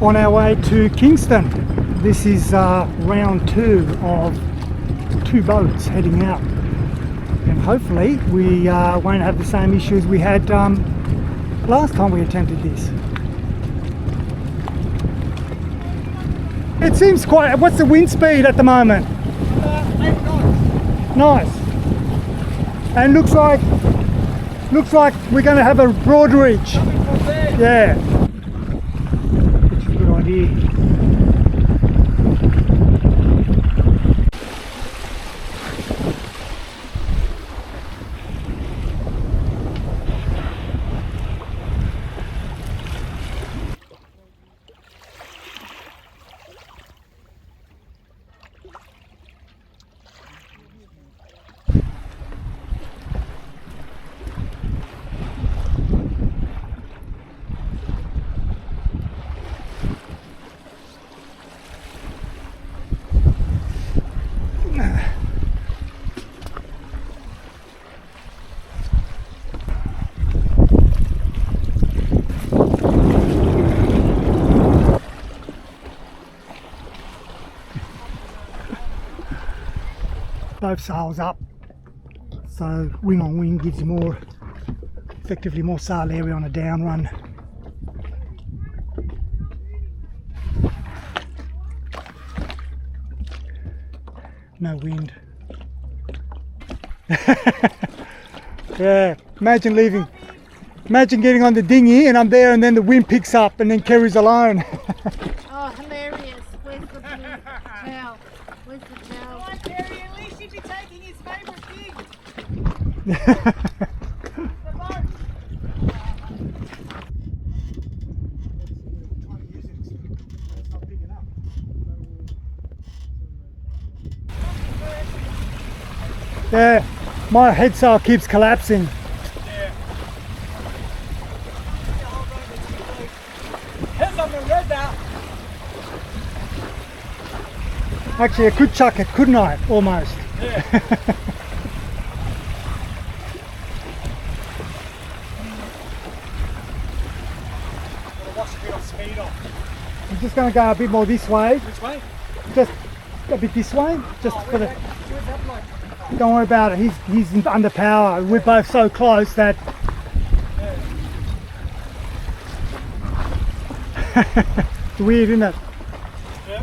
on our way to Kingston. This is round 2 of 2 boats heading out, and hopefully we won't have the same issues we had last time we attempted this. It seems quite... What's the wind speed at the moment? 8 knots. Nice. And looks like we're going to have a broad reach. Yeah. Which is a good idea. Both sails up, so wing on wing gives you more, effectively more sail area on a down run. No wind. Yeah, imagine getting on the dinghy and I'm there and then the wind picks up and then Kerry's alone. Oh, hilarious. Where's the blue towel? Where's the towel? Come on, Terry, at least you'd be taking his favourite thing. The boat. Yeah, my head sail keeps collapsing. Here's on the red now. Actually, I could chuck it, couldn't I? Almost. Yeah. Wash a bit of speed off. I'm just going to go a bit more this way. Which way? Just a bit this way. Just for the... Don't worry about it. He's under power. We're both so close that... It's weird, isn't it? Yeah.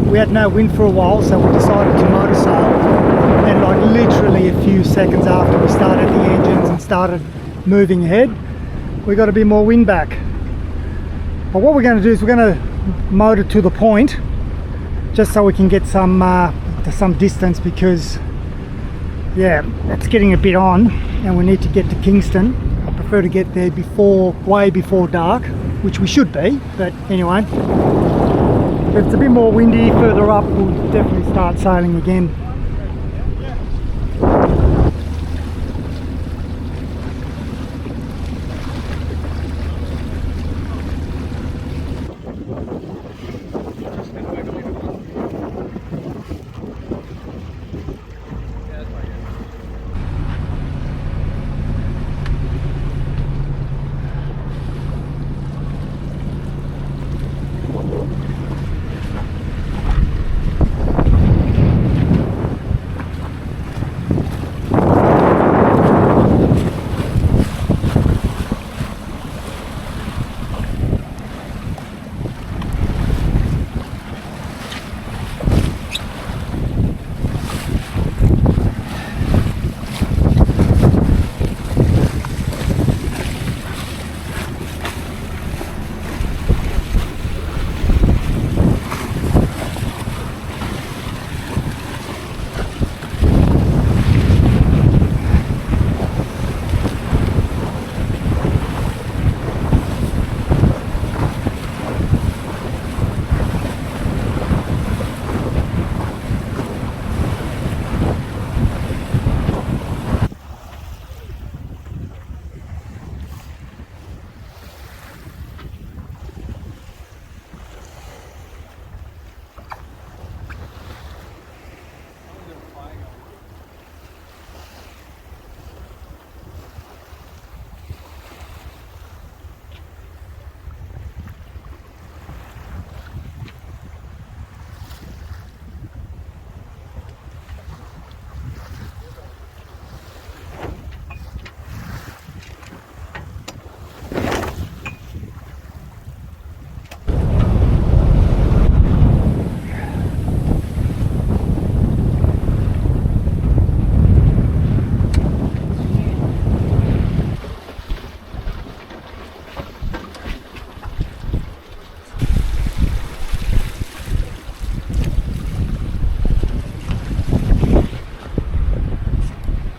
We had no wind for a while, so we decided to motor sail, and like literally a few seconds after we started the engines and started moving ahead, we got a bit more wind back. But what we're going to do is we're going to motor to the point just so we can get some distance, because yeah, it's getting a bit on and we need to get to Kingston. I prefer to get there way before dark, which we should be, but anyway. If it's a bit more windy further up, we'll definitely start sailing again.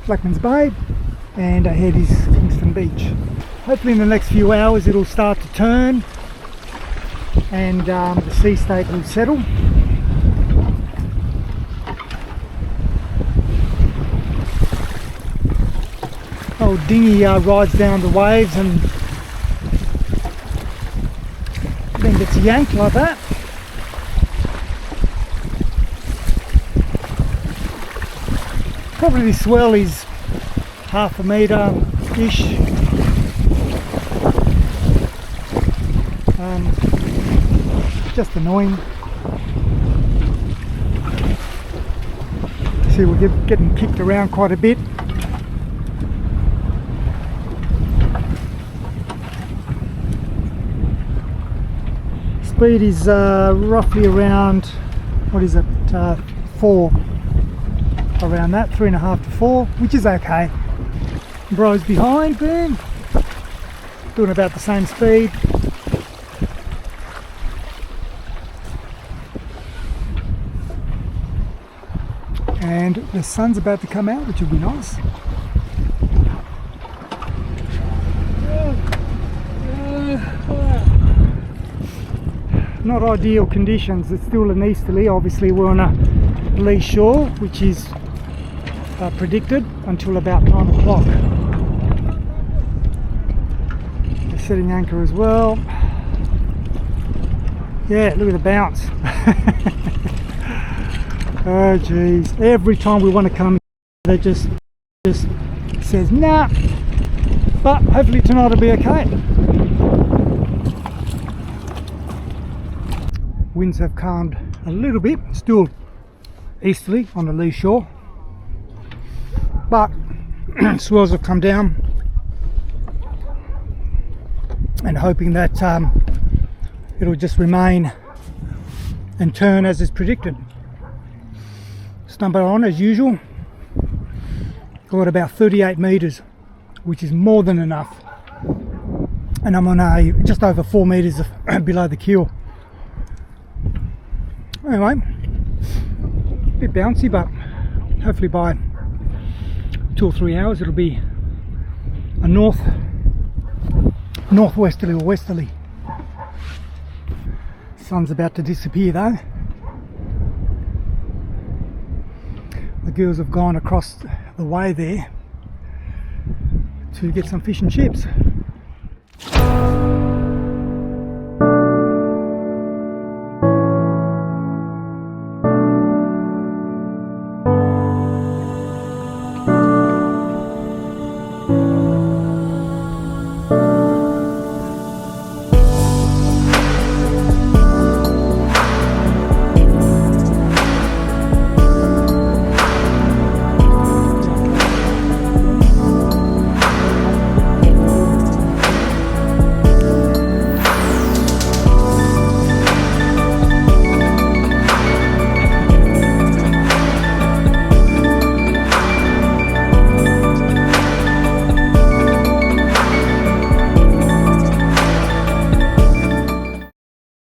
Blackman's Bay, and ahead is Kingston Beach. Hopefully in the next few hours it'll start to turn and the sea state will settle. Old dinghy rides down the waves and then gets yanked like that. Probably the swell is half a metre-ish. Just annoying. See, we're getting kicked around quite a bit. Speed is roughly around, what is it, 4, around that, 3.5 to 4, which is okay. Bro's behind, boom, doing about the same speed. And the sun's about to come out, which will be nice. Not ideal conditions, it's still an easterly. Obviously we're on a lee shore, which is predicted until about 9 o'clock. They're setting anchor as well. Yeah, look at the bounce. Oh geez, every time we want to come they just says nah, but hopefully tonight will be okay. Winds have calmed a little bit, still easterly on the lee shore, but swells have come down, and hoping that it'll just remain and turn as is predicted. Stumbled on as usual, got about 38 metres, which is more than enough, and I'm on a just over 4 metres below the keel. Anyway, a bit bouncy, but hopefully by 2 or 3 hours it'll be a northwesterly or westerly. Sun's about to disappear though. The girls have gone across the way there to get some fish and chips.